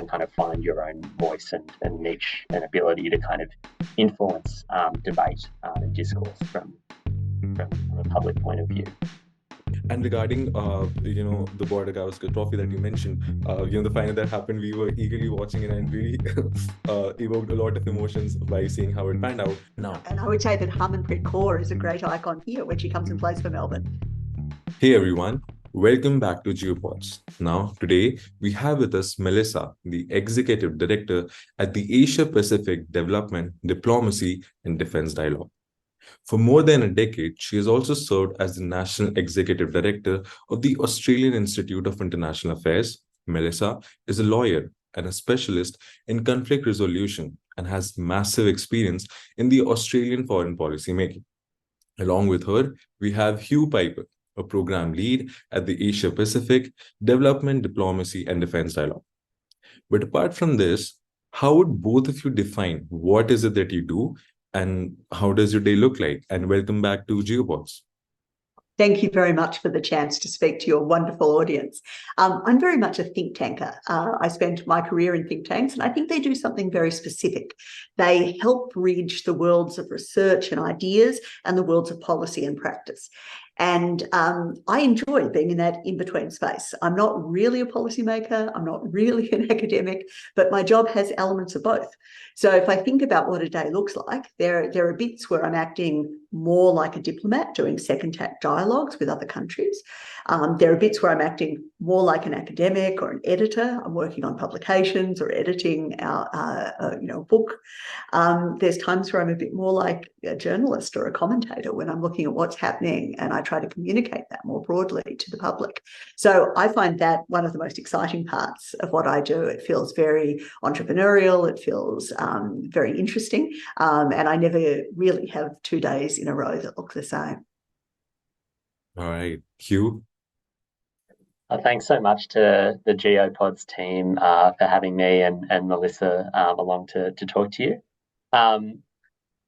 and kind of find your own voice and niche and ability to kind of influence debate and discourse from a public point of view. And regarding, the Border Gavaskar Trophy that you mentioned, the final that happened, we were eagerly watching it and really evoked a lot of emotions by seeing how it panned out. Now, and I would say that Harmanpreet Kaur is a great icon here when she comes and plays for Melbourne. Hey everyone, welcome back to GEOPODS. Now, today we have with us Melissa, the Executive Director at the Asia-Pacific Development, Diplomacy and Defense Dialogue. For more than a decade, she has also served as the National Executive Director of the Australian Institute of International Affairs. Melissa is a lawyer and a specialist in conflict resolution and has massive experience in the Australian foreign policy making. Along with her, we have Hugh Piper, a program lead at the Asia-Pacific Development, Diplomacy and Defense Dialogue. But apart from this, how would both of you define what is it that you do and how does your day look like? And welcome back to GEOPODS. Thank you very much for the chance to speak to your wonderful audience. I'm very much a think tanker. I spent my career in think tanks, and I think they do something very specific. They help bridge the worlds of research and ideas and the worlds of policy and practice. And I enjoy being in that in-between space. I'm not really a policymaker, I'm not really an academic, but my job has elements of both. So if I think about what a day looks like, there are bits where I'm acting more like a diplomat, doing second-tack dialogues with other countries. There are bits where I'm acting more like an academic or an editor. I'm working on publications or editing a book. There's times where I'm a bit more like a journalist or a commentator when I'm looking at what's happening, and I try to communicate that more broadly to the public. So I find that one of the most exciting parts of what I do. It feels very entrepreneurial. It feels very interesting. And I never really have 2 days in a row that look the same. All right, Hugh. Thanks so much to the GEOPODS team for having me and Melissa along to talk to you.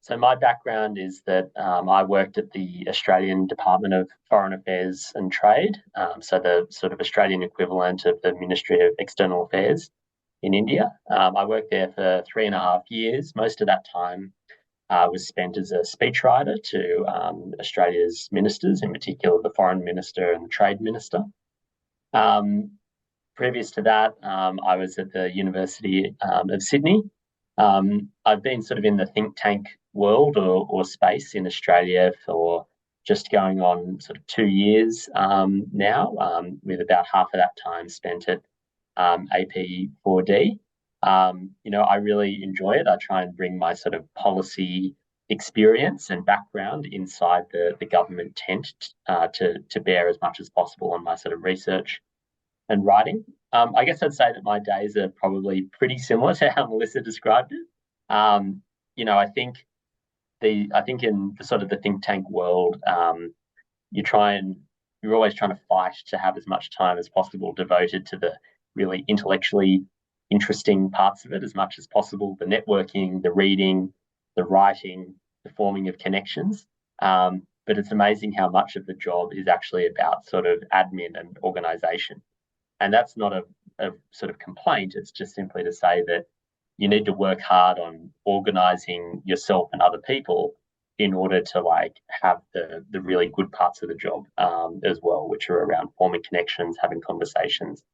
So my background is that I worked at the Australian Department of Foreign Affairs and Trade, so the sort of Australian equivalent of the Ministry of External Affairs in India. I worked there for 3.5 years. Most of that time was spent as a speechwriter to Australia's ministers, in particular the Foreign Minister and the Trade Minister. Previous to that, I was at the University of Sydney. I've been sort of in the think tank world or space in Australia for just going on sort of 2 years now, with about half of that time spent at AP4D. I really enjoy it. I try and bring my sort of policy experience and background inside the government tent to bear as much as possible on my sort of research and writing. I guess I'd say that my days are probably pretty similar to how Melissa described it. I think in the sort of the think tank world, you're always trying to fight to have as much time as possible devoted to the really intellectually interesting parts of it as much as possible, the networking, the reading, the writing, the forming of connections. But it's amazing how much of the job is actually about sort of admin and organization. And that's not a sort of complaint. It's just simply to say that you need to work hard on organizing yourself and other people in order to have the really good parts of the job as well, which are around forming connections, having conversations,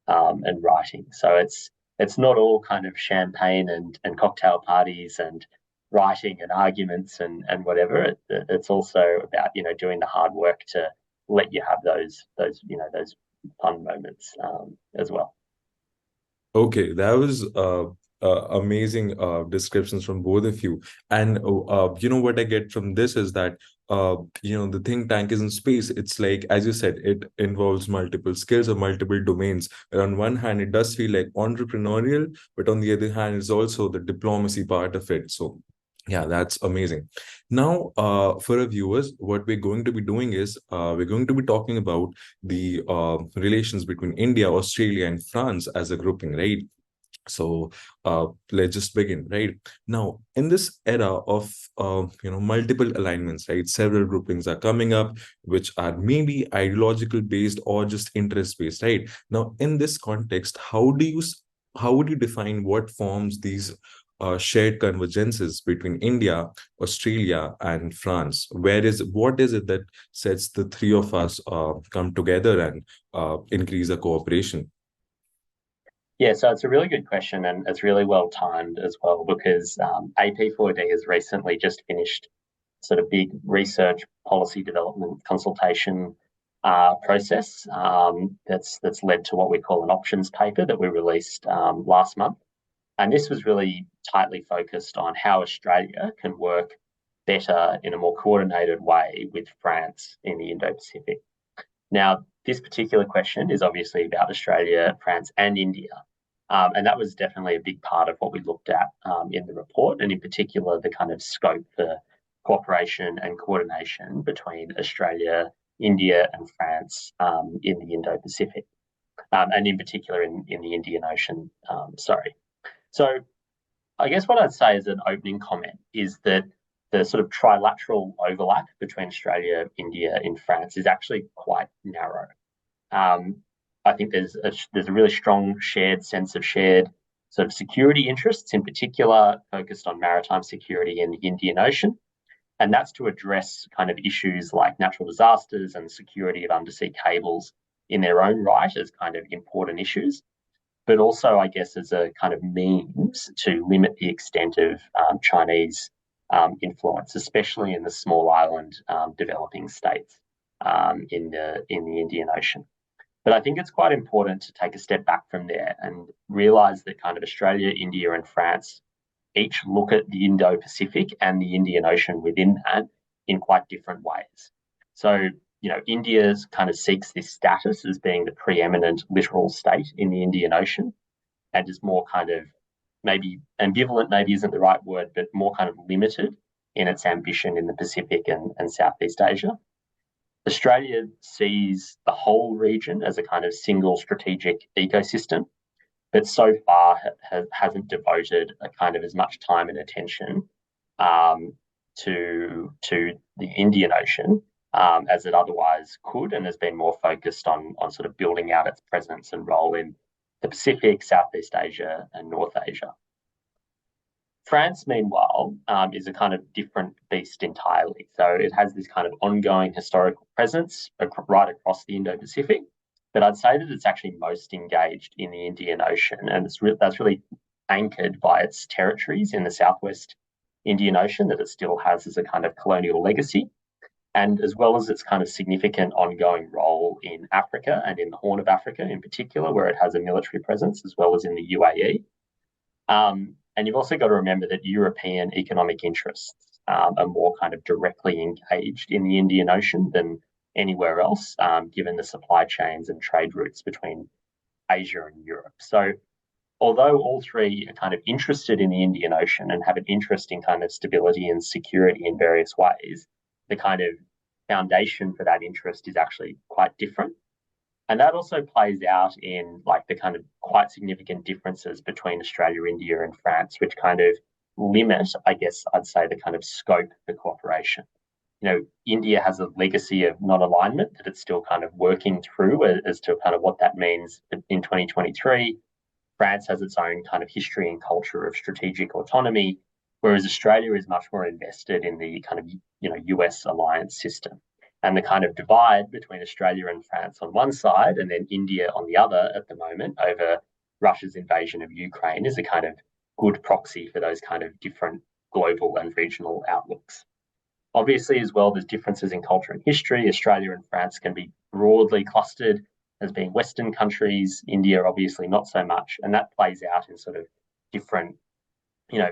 and writing. So it's not all kind of champagne and cocktail parties and writing and arguments and whatever. It's also about doing the hard work to let you have those fun moments as well. Okay, that was amazing descriptions from both of you. And what I get from this is that the think tank is in space. It's like, as you said, it involves multiple skills or multiple domains. And on one hand, it does feel like entrepreneurial, but on the other hand, it's also the diplomacy part of it. So yeah, that's amazing. Now, for our viewers, what we're going to be doing is we're going to be talking about the relations between India, Australia, and France as a grouping, right? So let's just begin, right? Now, in this era of multiple alignments, right? Several groupings are coming up, which are maybe ideological based or just interest based, right? Now, in this context, how do you how would you define what forms these shared convergences between India, Australia, and France? What is it that sets the three of us come together and increase the cooperation? Yeah, so it's a really good question, and it's really well timed as well, because AP4D has recently just finished sort of big research policy development consultation process that's led to what we call an options paper that we released last month. And this was really tightly focused on how Australia can work better in a more coordinated way with France in the Indo-Pacific. Now, this particular question is obviously about Australia, France, and India. And that was definitely a big part of what we looked at in the report, and in particular, the kind of scope for cooperation and coordination between Australia, India, and France in the Indo-Pacific, and in particular in the Indian Ocean. So I guess what I'd say as an opening comment is that the sort of trilateral overlap between Australia, India, and France is actually quite narrow. I think there's a really strong shared sense of shared sort of security interests, in particular focused on maritime security in the Indian Ocean. And that's to address kind of issues like natural disasters and security of undersea cables in their own right as kind of important issues, but also, I guess, as a kind of means to limit the extent of Chinese influence, especially in the small island developing states in the Indian Ocean. But I think it's quite important to take a step back from there and realize that kind of Australia, India, and France each look at the Indo-Pacific and the Indian Ocean within that in quite different ways. So, India kind of seeks this status as being the preeminent littoral state in the Indian Ocean, and is more kind of, maybe ambivalent, maybe isn't the right word, but more kind of limited in its ambition in the Pacific and Southeast Asia. Australia sees the whole region as a kind of single strategic ecosystem, but so far hasn't devoted a kind of as much time and attention to the Indian Ocean as it otherwise could, and has been more focused on sort of building out its presence and role in the Pacific, Southeast Asia, and North Asia. France, meanwhile, is a kind of different beast entirely. So it has this kind of ongoing historical presence right across the Indo-Pacific, but I'd say that it's actually most engaged in the Indian Ocean, and that's really anchored by its territories in the southwest Indian Ocean that it still has as a kind of colonial legacy, and as well as its kind of significant ongoing role in Africa and in the Horn of Africa in particular, where it has a military presence, as well as in the UAE. And you've also got to remember that European economic interests are more kind of directly engaged in the Indian Ocean than anywhere else, given the supply chains and trade routes between Asia and Europe. So although all three are kind of interested in the Indian Ocean and have an interest in kind of stability and security in various ways, the kind of foundation for that interest is actually quite different. And that also plays out in like the kind of quite significant differences between Australia, India, and France, which kind of limit, I guess I'd say, the kind of scope for cooperation. India has a legacy of non-alignment that it's still kind of working through as to kind of what that means in 2023. France has its own kind of history and culture of strategic autonomy, whereas Australia is much more invested in the kind of US alliance system. And the kind of divide between Australia and France on one side and then India on the other at the moment over Russia's invasion of Ukraine is a kind of good proxy for those kind of different global and regional outlooks. Obviously, as well, there's differences in culture and history. Australia and France can be broadly clustered as being Western countries, India obviously not so much, and that plays out in sort of different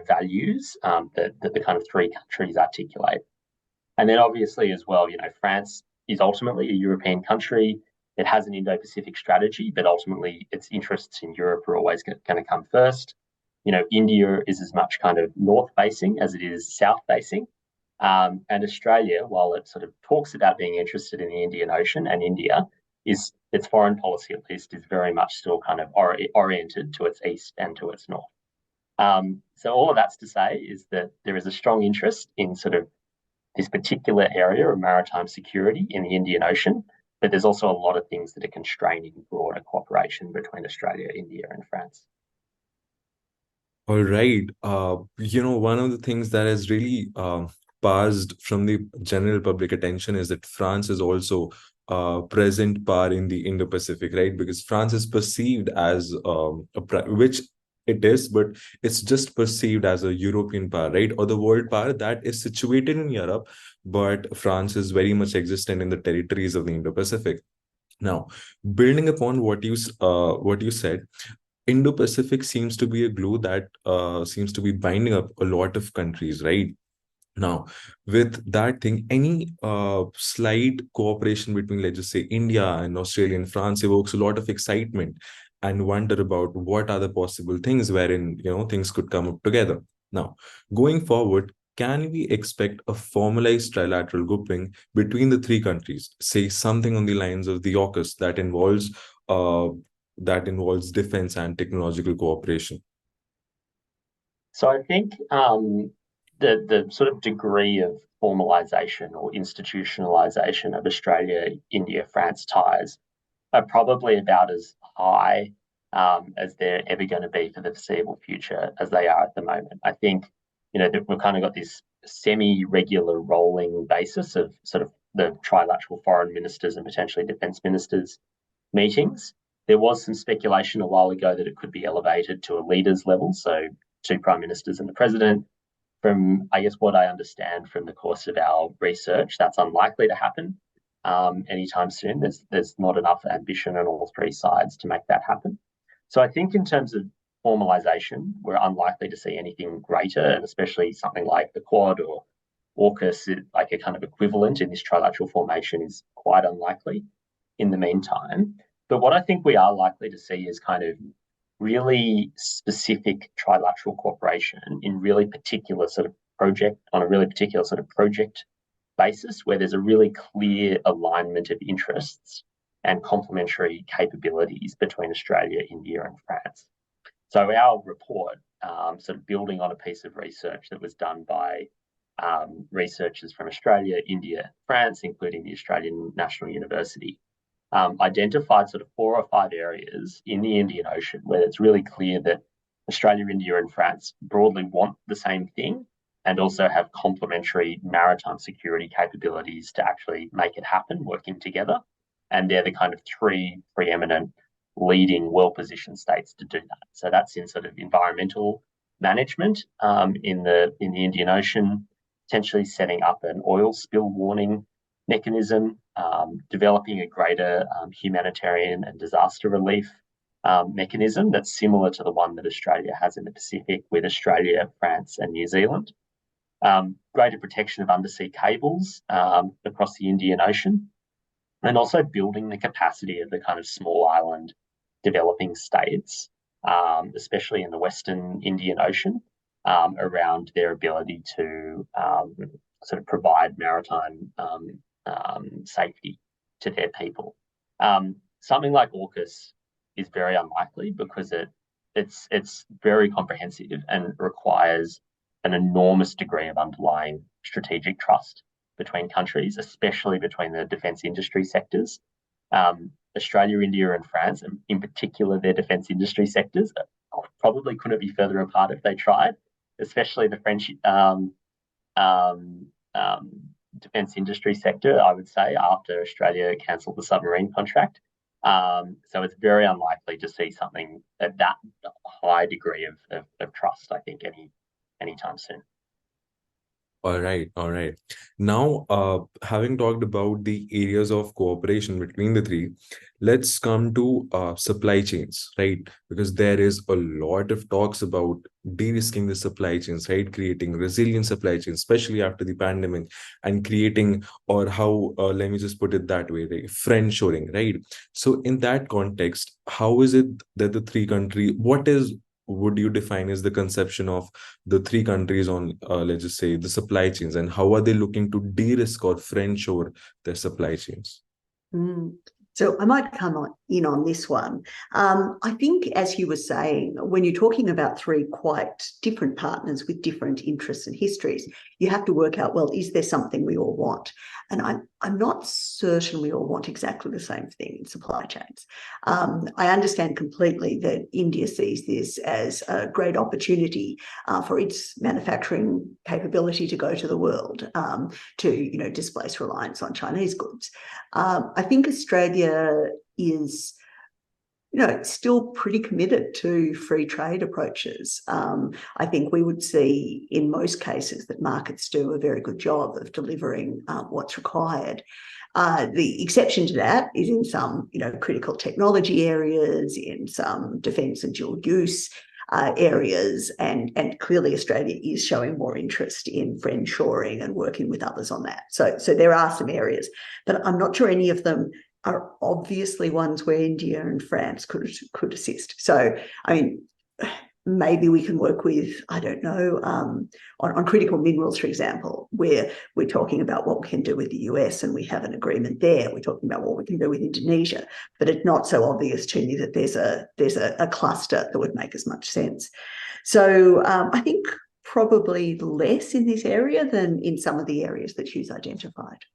values that the kind of three countries articulate. And then obviously as well, France is ultimately a European country. It has an Indo-Pacific strategy, but ultimately its interests in Europe are always going to come first. India is as much kind of north-facing as it is south-facing. And Australia, while it sort of talks about being interested in the Indian Ocean and India, its foreign policy at least is very much still kind of oriented to its east and to its north. So all of that's to say is that there is a strong interest in sort of this particular area of maritime security in the Indian Ocean, but there's also a lot of things that are constraining broader cooperation between Australia, India, and France. All right. One of the things that has really passed from the general public attention is that France is also present power in the Indo-Pacific, right? Because France is perceived as which it is, but it's just perceived as a European power, right? Or the world power that is situated in Europe, but France is very much existent in the territories of the Indo-Pacific. Now, building upon what you said, Indo-Pacific seems to be a glue that seems to be binding up a lot of countries, right? Now, with that thing, any slight cooperation between, let's just say, India and Australia and France evokes a lot of excitement and wonder about what are the possible things wherein, things could come up together. Now, going forward, can we expect a formalized trilateral grouping between the three countries? Say something on the lines of the AUKUS uh, that involves defense and technological cooperation. So I think the sort of degree of formalization or institutionalization of Australia, India, France ties are probably about as high as they're ever going to be for the foreseeable future as they are at the moment. I think, that we've kind of got this semi-regular rolling basis of sort of the trilateral foreign ministers and potentially defence ministers meetings. There was some speculation a while ago that it could be elevated to a leaders level, so two prime ministers and the president. From, I guess, what I understand from the course of our research, that's unlikely to happen anytime soon. There's not enough ambition on all three sides to make that happen. So I think in terms of formalization, we're unlikely to see anything greater, and especially something like the Quad or AUKUS, like a kind of equivalent in this trilateral formation, is quite unlikely in the meantime. But what I think we are likely to see is kind of really specific trilateral cooperation in really particular sort of project on a really particular sort of project basis where there's a really clear alignment of interests and complementary capabilities between Australia, India, and France. So our report, sort of building on a piece of research that was done by researchers from Australia, India, France, including the Australian National University, identified sort of 4 or 5 areas in the Indian Ocean where it's really clear that Australia, India, and France broadly want the same thing and also have complementary maritime security capabilities to actually make it happen, working together. And they're the kind of 3 preeminent leading well-positioned states to do that. So that's in sort of environmental management in the Indian Ocean, potentially setting up an oil spill warning mechanism, developing a greater humanitarian and disaster relief mechanism that's similar to the one that Australia has in the Pacific with Australia, France, and New Zealand. Greater protection of undersea cables across the Indian Ocean, and also building the capacity of the kind of small island developing states, especially in the Western Indian Ocean, around their ability to sort of provide maritime safety to their people. Something like AUKUS is very unlikely because it's very comprehensive and requires an enormous degree of underlying strategic trust between countries, especially between the defence industry sectors. Australia, India, and France, and in particular their defence industry sectors, probably couldn't be further apart if they tried, especially the French defence industry sector, I would say, after Australia cancelled the submarine contract. So it's very unlikely to see something at that high degree of trust, I think, anytime soon. All right, all right. Now, having talked about the areas of cooperation between the three, let's come to supply chains, right? Because there is a lot of talks about de-risking the supply chains, right? Creating resilient supply chains, especially after the pandemic, and creating, or how, let me just put it that way, right? Friendshoring, right? So in that context, how is it that the three countries, what is would you define as the conception of the three countries on, let's just say, the supply chains, and how are they looking to de-risk or friendshore their supply chains? So I might come in on this one. I think, as you were saying, when you're talking about three quite different partners with different interests and histories, you have to work out, well, is there something we all want? And I'm not certain we all want exactly the same thing in supply chains. I understand completely that India sees this as a great opportunity for its manufacturing capability to go to the world, to displace reliance on Chinese goods. I think Australia is still pretty committed to free trade approaches. I think we would see in most cases that markets do a very good job of delivering what's required. The exception to that is in some, critical technology areas, in some defence and dual use areas, and clearly Australia is showing more interest in friendshoring and working with others on that. So there are some areas, but I'm not sure any of them are obviously ones where India and France could assist. So, I mean, maybe we can work with, I don't know, on critical minerals, for example, where we're talking about what we can do with the US and we have an agreement there. We're talking about what we can do with Indonesia, but it's not so obvious to me that there's a cluster that would make as much sense. So I think probably less in this area than in some of the areas that Hugh's identified.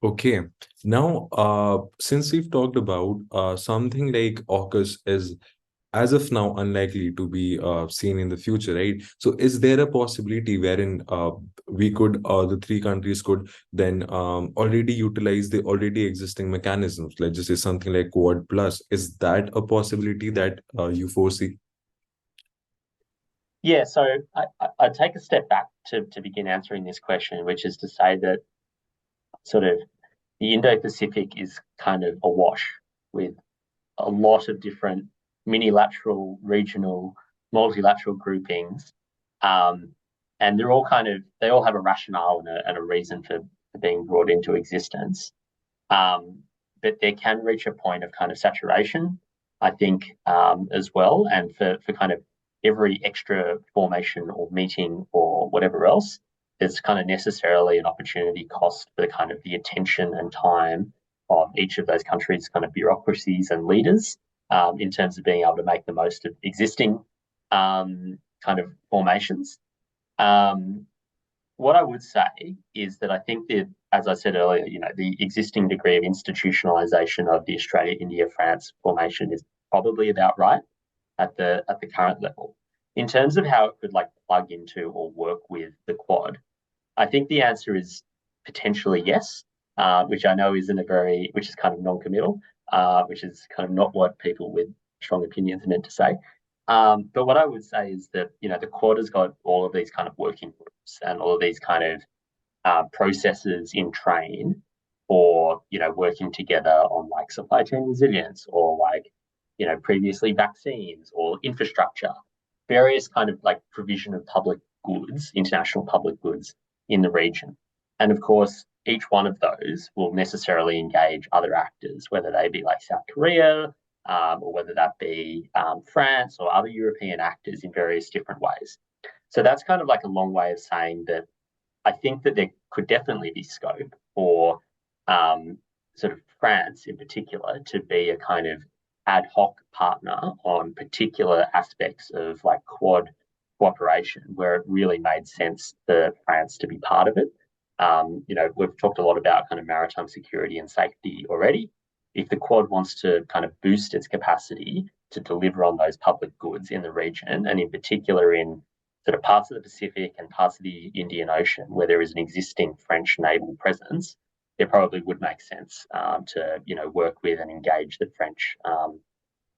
Okay, now since we've talked about something like AUKUS is as of now unlikely to be seen in the future, right? So is there a possibility wherein the three countries could then already utilize the already existing mechanisms, let's just say something like Quad Plus? Is that a possibility that you foresee? Yeah, so I'd take a step back to begin answering this question, which is to say that sort of the Indo-Pacific is kind of awash with a lot of different minilateral, regional, multilateral groupings, and they all have a rationale and a reason for being brought into existence. But they can reach a point of kind of saturation, I think, as well, and for kind of every extra formation or meeting or whatever else, there's kind of necessarily an opportunity cost for kind of the attention and time of each of those countries' kind of bureaucracies and leaders in terms of being able to make the most of existing kind of formations. What I would say is that I think that, as I said earlier, the existing degree of institutionalization of the Australia-India-France formation is probably about right at the current level. In terms of how it could plug into or work with the Quad, I think the answer is potentially yes, which I know which is kind of non-committal, which is kind of not what people with strong opinions are meant to say. But what I would say is that, the Quad has got all of these kind of working groups and all of these kind of processes in train for, working together on supply chain resilience or previously vaccines or infrastructure, various kind of provision of public goods, international public goods in the region. And of course, each one of those will necessarily engage other actors, whether they be South Korea, or whether that be France or other European actors in various different ways. So that's kind of a long way of saying that I think that there could definitely be scope for sort of France in particular to be a kind of ad hoc partner on particular aspects of Quad cooperation where it really made sense for France to be part of it. We've talked a lot about kind of maritime security and safety already. If the Quad wants to kind of boost its capacity to deliver on those public goods in the region, and in particular in sort of parts of the Pacific and parts of the Indian Ocean where there is an existing French naval presence, it probably would make sense to work with and engage the French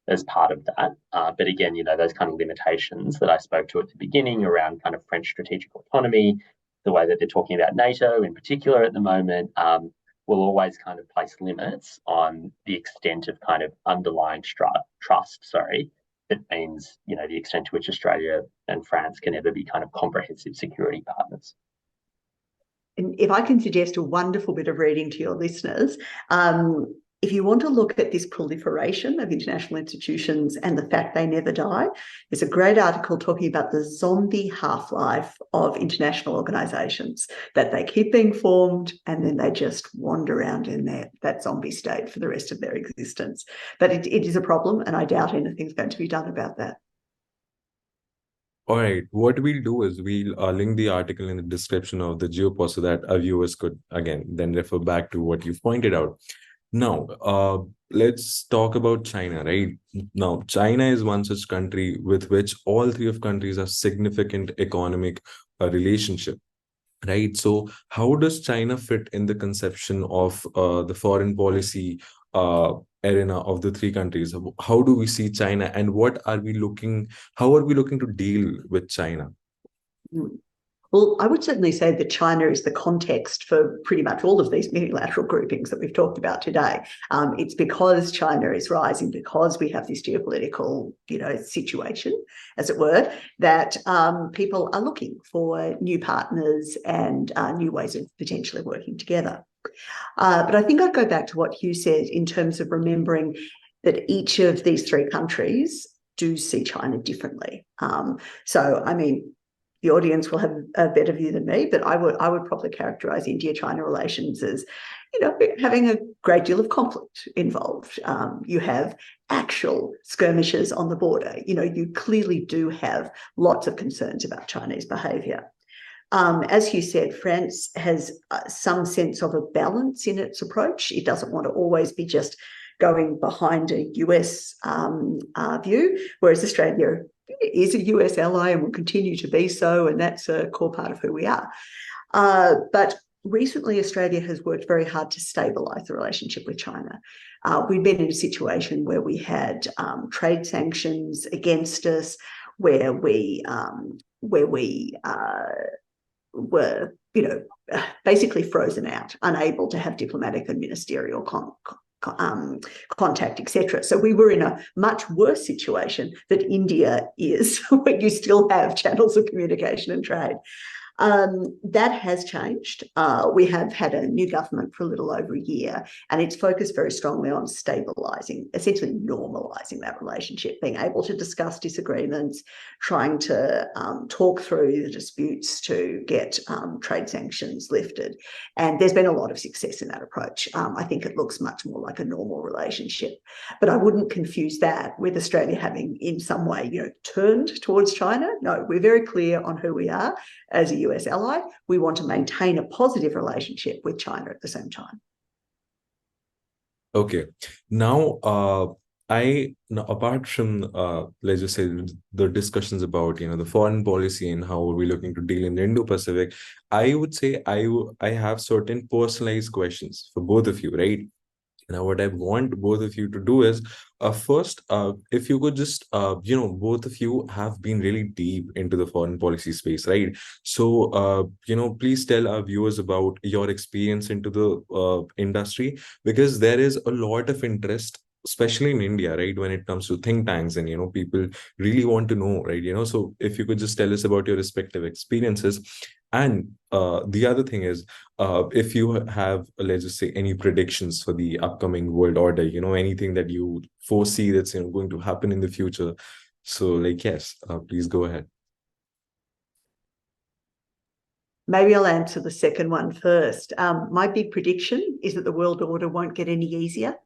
as part of that. But again, those kind of limitations that I spoke to at the beginning around kind of French strategic autonomy, the way that they're talking about NATO in particular at the moment, will always kind of place limits on the extent of kind of underlying trust, that means, the extent to which Australia and France can ever be kind of comprehensive security partners. And if I can suggest a wonderful bit of reading to your listeners, if you want to look at this proliferation of international institutions and the fact they never die, there's a great article talking about the zombie half-life of international organisations, that they keep being formed and then they just wander around in that zombie state for the rest of their existence. But it is a problem, and I doubt anything's going to be done about that. All right, what we'll do is we'll link the article in the description of the GeoPods so that our viewers could, again, then refer back to what you've pointed out. Now, let's talk about China, right? Now, China is one such country with which all three of countries have significant economic relationship, right? So how does China fit in the conception of the foreign policy arena of the three countries? How do we see China, and how are we looking to deal with China? Well, I would certainly say that China is the context for pretty much all of these multilateral groupings that we've talked about today. It's because China is rising, because we have this geopolitical, situation, as it were, that people are looking for new partners and new ways of potentially working together. But I think I'd go back to what Hugh said in terms of remembering that each of these three countries do see China differently. So, I mean, the audience will have a better view than me, but I would probably characterize India-China relations as, having a great deal of conflict involved. You have actual skirmishes on the border. You clearly do have lots of concerns about Chinese behaviour. As you said, France has some sense of a balance in its approach. It doesn't want to always be just going behind a US view, whereas Australia is a US ally and will continue to be so, and that's a core part of who we are. But recently, Australia has worked very hard to stabilise the relationship with China. We've been in a situation where we had trade sanctions against us, where we were, basically frozen out, unable to have diplomatic and ministerial contact, etc. So we were in a much worse situation that India is, where you still have channels of communication and trade. That has changed. We have had a new government for a little over a year, and it's focused very strongly on stabilising, essentially normalising that relationship, being able to discuss disagreements, trying to talk through the disputes to get trade sanctions lifted. And there's been a lot of success in that approach. I think it looks much more like a normal relationship. But I wouldn't confuse that with Australia having in some way, turned towards China. No, we're very clear on who we are as a US ally. We want to maintain a positive relationship with China at the same time. Okay. Now, apart from, let's just say, the discussions about, the foreign policy and how are we looking to deal in the Indo-Pacific, I would say I have certain personalized questions for both of you, right? Now, what I want both of you to do is, first, if you could just, both of you have been really deep into the foreign policy space, right? So, please tell our viewers about your experience into the industry, because there is a lot of interest, especially in India, right, when it comes to think tanks, and people really want to know, right? So if you could just tell us about your respective experiences. And the other thing is, if you have, let's just say, any predictions for the upcoming world order, anything that you foresee that's going to happen in the future. So, yes, please go ahead. Maybe I'll answer the second one first. My big prediction is that the world order won't get any easier.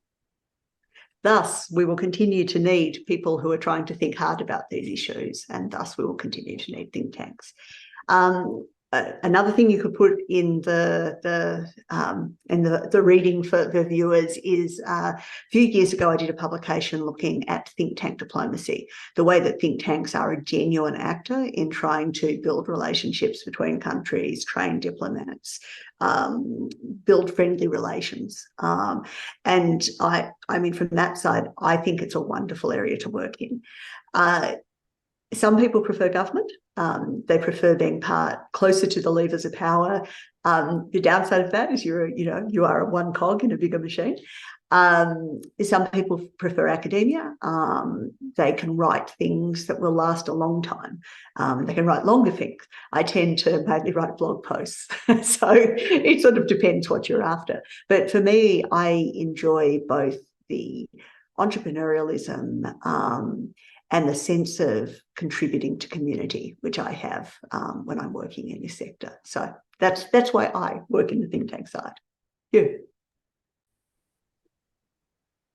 Thus, we will continue to need people who are trying to think hard about these issues, and thus we will continue to need think tanks. Another thing you could put in the reading for the viewers is a few years ago I did a publication looking at think tank diplomacy, the way that think tanks are a genuine actor in trying to build relationships between countries, train diplomats, build friendly relations. And I mean, from that side, I think it's a wonderful area to work in. Some people prefer government. They prefer being closer to the levers of power. The downside of that is you are one cog in a bigger machine. Some people prefer academia. They can write things that will last a long time. They can write longer things. I tend to mainly write blog posts. So it sort of depends what you're after. But for me, I enjoy both the entrepreneurialism and the sense of contributing to community, which I have when I'm working in this sector. So that's why I work in the think tank side. Yeah.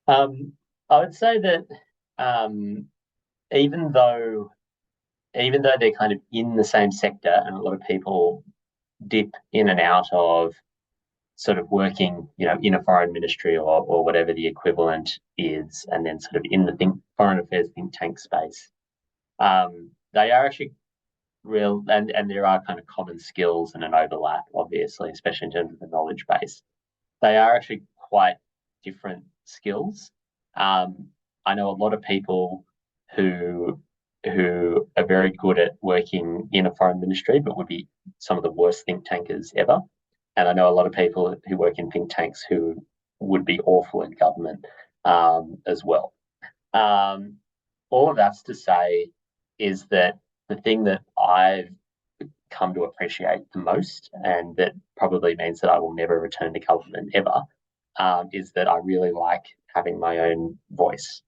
I would say that even though even though they're kind of in the same sector, and a lot of people dip in and out of sort of working, in a foreign ministry or whatever the equivalent is, and then sort of in the foreign affairs think tank space. They are actually real, and there are kind of common skills and an overlap, obviously, especially in terms of the knowledge base. They are actually quite different skills. I know a lot of people who are very good at working in a foreign ministry, but would be some of the worst think tankers ever. And I know a lot of people who work in think tanks who would be awful in government as well. All of that's to say is that the thing that I've come to appreciate the most, and that probably means that I will never return to government ever, is that I really like having my own voice.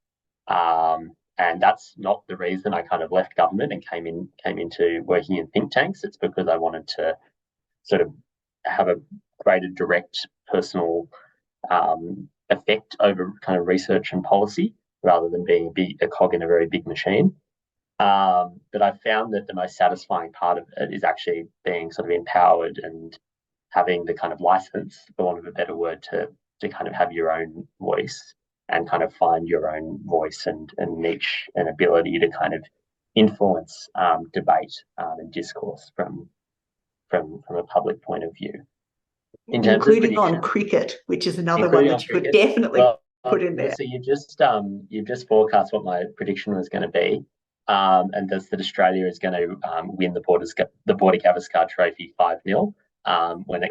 And that's not the reason I kind of left government and came into working in think tanks. It's because I wanted to sort of have a greater direct personal effect over kind of research and policy, rather than being a cog in a very big machine. But I found that the most satisfying part of it is actually being sort of empowered and having the kind of license, for want of a better word, to kind of have your own voice and kind of find your own voice and niche and ability to kind of influence debate and discourse from a public point of view. In terms including of on cricket, which is another one that you could definitely put in there. So you've just forecast what my prediction was going to be, and that's that Australia is going to win the Border Gavaskar Trophy 5-0 when it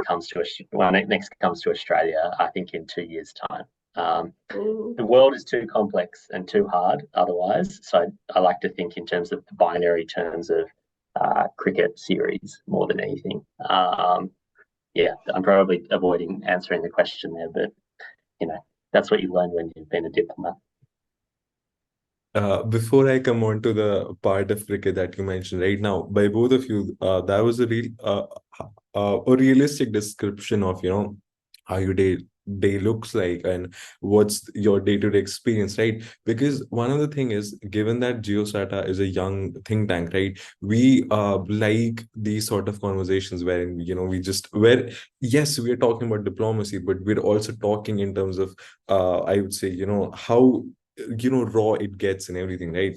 next comes to Australia. I think in 2 years' time. The world is too complex and too hard otherwise. So I like to think in terms of the binary terms of cricket series more than anything. Yeah, I'm probably avoiding answering the question there, but that's what you learn when you've been a diplomat. Before I come on to the part of cricket that you mentioned right now, by both of you, that was a realistic description of how your day looks like and what's your day-to-day experience, right? Because one of the thing is, given that Geostrata is a young think tank, right, we like these sort of conversations wherein yes, we are talking about diplomacy, but we're also talking in terms of I would say how raw it gets and everything, right?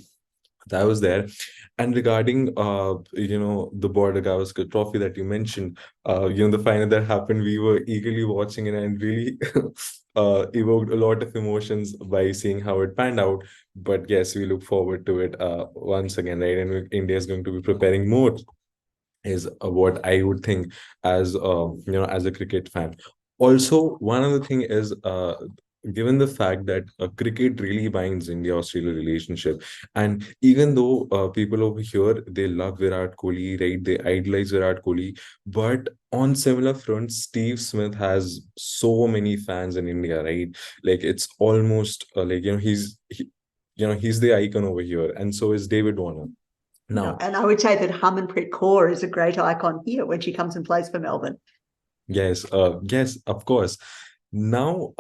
That was there. And regarding the Border Gavaskar Trophy that you mentioned, the final that happened, we were eagerly watching it and really evoked a lot of emotions by seeing how it panned out. But yes, we look forward to it once again, right? And India is going to be preparing more, is what I would think as as a cricket fan. Also, one other thing is given the fact that cricket really binds India-Australia relationship, and even though people over here, they love Virat Kohli, right? They idolize Virat Kohli, but on similar fronts, Steve Smith has so many fans in India, right? Like it's almost he's the icon over here, and so is David Warner. Now, and I would say that Harmanpreet Kaur is a great icon here when she comes and plays for Melbourne. Yes, yes, of course. Now,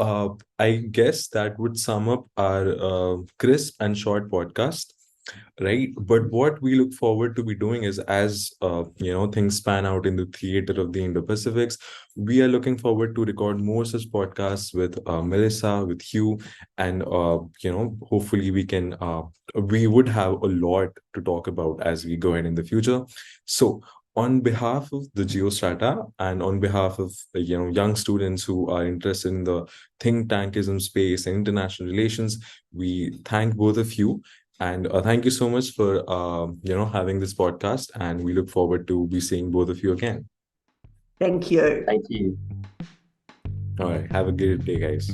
I guess that would sum up our crisp and short podcast, right? But what we look forward to be doing is, as things span out in the theater of the Indo-Pacifics, we are looking forward to record more such podcasts with Melissa, with Hugh, and hopefully we would have a lot to talk about as we go ahead in the future. So, on behalf of the Geostrata and on behalf of young students who are interested in the think tankism space and international relations, we thank both of you, and thank you so much for having this podcast, and we look forward to be seeing both of you again. Thank you. Thank you. All right, have a good day, guys.